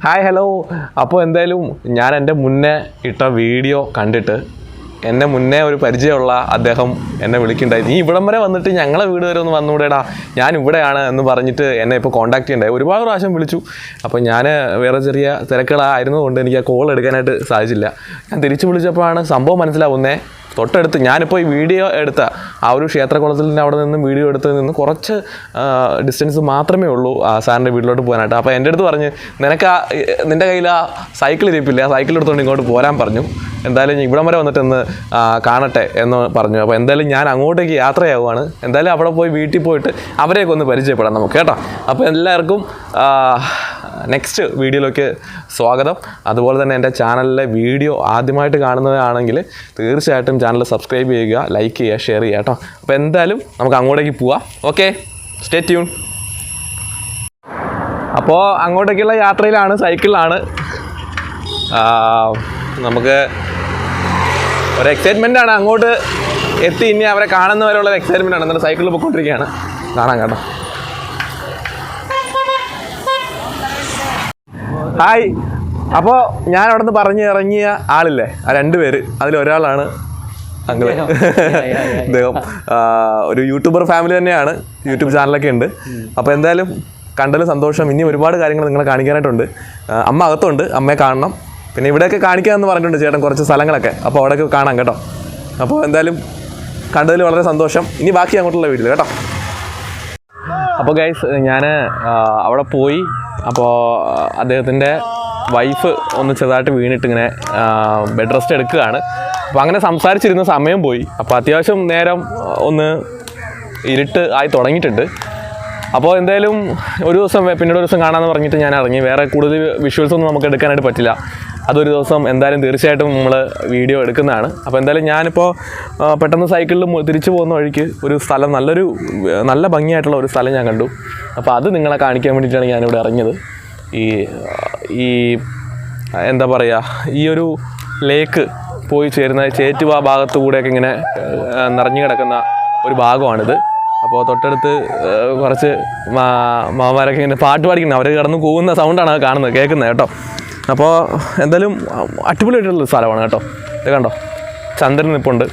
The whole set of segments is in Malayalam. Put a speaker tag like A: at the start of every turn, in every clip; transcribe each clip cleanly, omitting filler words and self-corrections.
A: Hi hello. അപ്പോൾ എന്തായാലും ഞാൻ എൻ്റെ മുന്നേ ഇട്ട വീഡിയോ കണ്ടിട്ട് എന്നെ മുന്നേ ഒരു പരിചയമുള്ള അദ്ദേഹം എന്നെ വിളിക്കുന്നുണ്ടായി. നീ ഇവിടം വരെ വന്നിട്ട് ഞങ്ങളെ വീട് വരെ ഒന്ന് വന്നുകൂടെടാ, ഞാൻ ഇവിടെയാണ് എന്ന് പറഞ്ഞിട്ട് എന്നെ ഇപ്പോൾ കോൺടാക്ട് ചെയ്യണ്ടായി. ഒരുപാട് പ്രാവശ്യം വിളിച്ചു. അപ്പോൾ ഞാൻ വേറെ ചെറിയ തിരക്കുകളായിരുന്നതുകൊണ്ട് എനിക്ക് ആ കോൾ എടുക്കാനായിട്ട് സാധിച്ചില്ല. ഞാൻ തിരിച്ചു വിളിച്ചപ്പോഴാണ് സംഭവം മനസ്സിലാവുന്നേ. തൊട്ടടുത്ത് ഞാനിപ്പോൾ ഈ വീഡിയോ എടുത്ത ആ ഒരു ക്ഷേത്രകുളത്തിൻ്റെ അവിടെ നിന്നും വീഡിയോ എടുത്തതിൽ നിന്ന് കുറച്ച് ഡിസ്റ്റൻസ് മാത്രമേ ഉള്ളൂ സാറിൻ്റെ വീട്ടിലോട്ട് പോകാനായിട്ട്. അപ്പോൾ എൻ്റെ അടുത്ത് പറഞ്ഞ് നിൻ്റെ കയ്യിൽ ആ സൈക്കിൾ ഇരിപ്പില്ല, ആ സൈക്കിൾ എടുത്തുകൊണ്ട് ഇങ്ങോട്ട് പോരാൻ പറഞ്ഞു. എന്തായാലും ഇവിടം വരെ വന്നിട്ട് ഒന്ന് കാണട്ടെ എന്ന് പറഞ്ഞു. അപ്പോൾ എന്തായാലും ഞാൻ അങ്ങോട്ടേക്ക് യാത്രയാവുകയാണ്. എന്തായാലും അവിടെ പോയി വീട്ടിൽ പോയിട്ട് അവരെയൊക്കെ ഒന്ന് പരിചയപ്പെടാം നമുക്ക് കേട്ടോ. അപ്പോൾ എല്ലാവർക്കും നെക്സ്റ്റ് വീഡിയോയിലേക്ക് സ്വാഗതം. അതുപോലെ തന്നെ എൻ്റെ ചാനലിലെ വീഡിയോ ആദ്യമായിട്ട് കാണുന്നതാണെങ്കിൽ തീർച്ചയായിട്ടും ചാനൽ സബ്സ്ക്രൈബ് ചെയ്യുക, ലൈക്ക് ചെയ്യുക, ഷെയർ ചെയ്യുക കേട്ടോ. അപ്പോൾ എന്തായാലും നമുക്ക് അങ്ങോട്ടേക്ക് പോവാം. Okay, stay tune. അപ്പോൾ അങ്ങോട്ടേക്കുള്ള യാത്രയിലാണ്, സൈക്കിളിലാണ്. നമുക്ക് ഒരു എക്സൈറ്റ്മെൻറ്റാണ് അങ്ങോട്ട് എത്തി ഇനി അവരെ കാണുന്നവരെയുള്ള എക്സൈറ്റ്മെൻറ്റാണ്. എന്നിട്ട് സൈക്കിളിൽ പോയിക്കൊണ്ടിരിക്കുകയാണ്. കാണാം കേട്ടോ. ഹായ്. അപ്പോൾ ഞാൻ അവിടെ നിന്ന് പറഞ്ഞ് ഇറങ്ങിയ ആളില്ലേ, ആ 2 പേര്, അതിലൊരാളാണ് അങ്കിള്. അദ്ദേഹം ഒരു യൂട്യൂബർ ഫാമിലി തന്നെയാണ്, യൂട്യൂബ് ചാനലൊക്കെ ഉണ്ട്. അപ്പോൾ എന്തായാലും കണ്ടതിൽ സന്തോഷം. ഇനി ഒരുപാട് കാര്യങ്ങൾ നിങ്ങളെ കാണിക്കാനായിട്ടുണ്ട്. അമ്മ അകത്തുണ്ട്, അമ്മയെ കാണണം. പിന്നെ ഇവിടെയൊക്കെ കാണിക്കാമെന്ന് പറഞ്ഞിട്ടുണ്ട് ചേട്ടൻ, കുറച്ച് സ്ഥലങ്ങളൊക്കെ. അപ്പോൾ അവിടെയൊക്കെ കാണാം കേട്ടോ. അപ്പോൾ എന്തായാലും കണ്ടതിൽ വളരെ സന്തോഷം. ഇനി ബാക്കി അങ്ങോട്ടുള്ള വീട്ടിൽ കേട്ടോ. അപ്പോൾ ഗൈസ്, ഞാൻ അവിടെ പോയി. അപ്പോൾ അദ്ദേഹത്തിൻ്റെ വൈഫ് ഒന്ന് ചെറുതായിട്ട് വീണിട്ട് ഇങ്ങനെ ബെഡ് റെസ്റ്റ് എടുക്കുകയാണ്. അപ്പോൾ അങ്ങനെ സംസാരിച്ചിരുന്ന സമയം പോയി. അപ്പോൾ അത്യാവശ്യം നേരം ഒന്ന് ഇരുട്ട് ആയി തുടങ്ങിയിട്ടുണ്ട്. അപ്പോൾ എന്തായാലും പിന്നീട് ഒരു ദിവസം കാണാമെന്ന് പറഞ്ഞിട്ട് ഞാൻ ഇറങ്ങി. വേറെ കൂടുതൽ വിഷ്വൽസ് ഒന്നും നമുക്ക് എടുക്കാനായിട്ട് പറ്റില്ല. അതൊരു ദിവസം എന്തായാലും തീർച്ചയായിട്ടും നമ്മൾ വീഡിയോ എടുക്കുന്നതാണ്. അപ്പോൾ എന്തായാലും ഞാനിപ്പോൾ പെട്ടെന്ന് സൈക്കിളിൽ തിരിച്ചു പോകുന്ന വഴിക്ക് ഒരു സ്ഥലം, നല്ല ഭംഗിയായിട്ടുള്ള ഒരു സ്ഥലം ഞാൻ കണ്ടു. അപ്പോൾ അത് നിങ്ങളെ കാണിക്കാൻ വേണ്ടിയിട്ടാണ് ഞാനിവിടെ ഇറങ്ങിയത്. ഈ എന്താ പറയുക, ഈ ഒരു ലേക്ക് പോയി ചേരുന്ന ചേറ്റുവ ഭാഗത്തു കൂടെയൊക്കെ ഇങ്ങനെ നിറഞ്ഞു കിടക്കുന്ന ഒരു ഭാഗമാണിത്. അപ്പോൾ തൊട്ടടുത്ത് കുറച്ച് മാമാരൊക്കെ ഇങ്ങനെ പാട്ട് പാടിക്കുന്നത്, അവർ കിടന്ന് പോകുന്ന സൗണ്ടാണ് അത് കേൾക്കുന്നത് കേട്ടോ. അപ്പോൾ എന്തായാലും അടിപൊളിയായിട്ടുള്ള സ്ഥലമാണ് കേട്ടോ. ഇത് കണ്ടോ, ചന്ദ്രൻ നിൽപ്പുണ്ട്.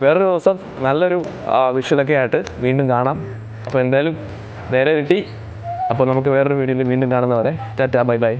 A: വേറൊരു ദിവസം നല്ലൊരു വിഷ്വലൊക്കെ ആയിട്ട് വീണ്ടും കാണാം. അപ്പോൾ എന്തായാലും നേരെ കിട്ടി. അപ്പോൾ നമുക്ക് വേറൊരു വീഡിയോയിൽ വീണ്ടും കാണുന്നവരെ ടാറ്റാ, ബൈ ബൈ.